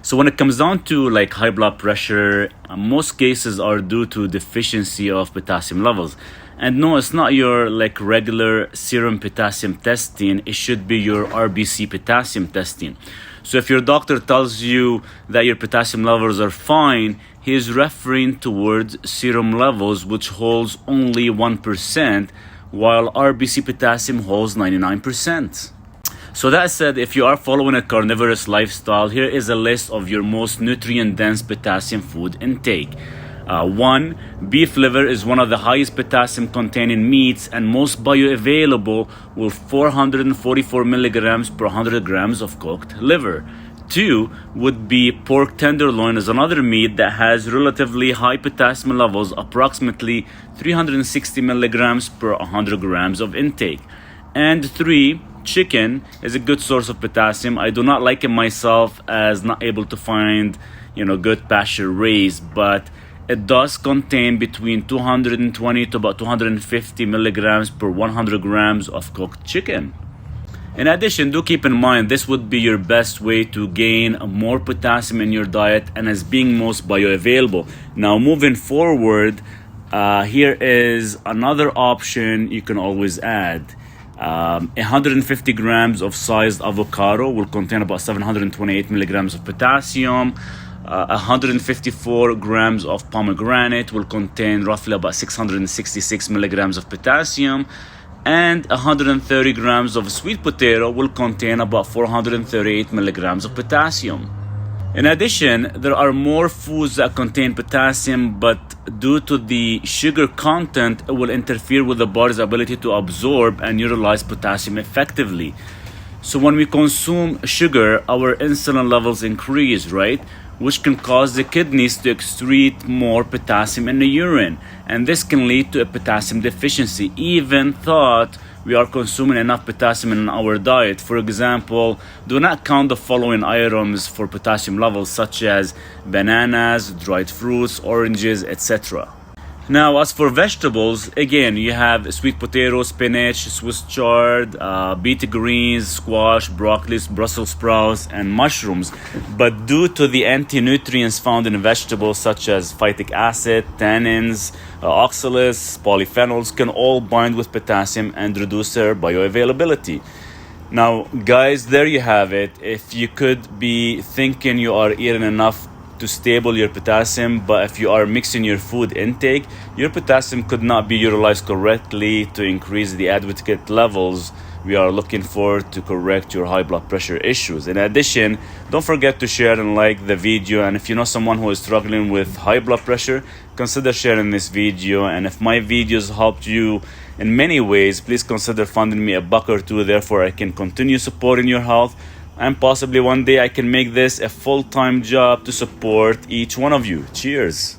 So when it comes down to like high blood pressure, most cases are due to deficiency of potassium levels. And no, it's not your like regular serum potassium testing. It should be your RBC potassium testing. So if your doctor tells you that your potassium levels are fine, he is referring towards serum levels, which holds only 1%, while RBC potassium holds 99%. So that said, if you are following a carnivorous lifestyle, here is a list of your most nutrient-dense potassium food intake. 1. Beef liver is one of the highest potassium containing meats and most bioavailable, with 444 milligrams per 100 grams of cooked liver. 2 would be pork tenderloin, is another meat that has relatively high potassium levels, approximately 360 milligrams per 100 grams of intake. And 3, chicken is a good source of potassium. I do not like it myself, as not able to find good pasture raised, but it does contain between 220 to about 250 milligrams per 100 grams of cooked chicken. In addition, do keep in mind this would be your best way to gain more potassium in your diet and as being most bioavailable. Now moving forward, here is another option you can always add. 150 grams of sliced avocado will contain about 728 milligrams of potassium. 154 grams of pomegranate will contain roughly about 666 milligrams of potassium, and 130 grams of sweet potato will contain about 438 milligrams of potassium. In addition, there are more foods that contain potassium, but due to the sugar content, it will interfere with the body's ability to absorb and utilize potassium effectively. So when we consume sugar, our insulin levels increase, right? Which can cause the kidneys to excrete more potassium in the urine. And this can lead to a potassium deficiency, even thought we are consuming enough potassium in our diet. For example, do not count the following items for potassium levels, such as bananas, dried fruits, oranges, etc. Now, as for vegetables, again, you have sweet potato, spinach, Swiss chard, beet greens, squash, broccoli, Brussels sprouts, and mushrooms. But due to the anti-nutrients found in vegetables, such as phytic acid, tannins, oxalates, polyphenols, can all bind with potassium and reduce their bioavailability. Now, guys, there you have it. If you could be thinking you are eating enough to stable your potassium, but if you are mixing your food intake, your potassium could not be utilized correctly to increase the adequate levels we are looking for to correct your high blood pressure issues. In addition, don't forget to share and like the video, and if you know someone who is struggling with high blood pressure, consider sharing this video. And if my videos helped you in many ways, please consider funding me $1 or $2, therefore I can continue supporting your health, and possibly one day I can make this a full-time job to support each one of you. Cheers.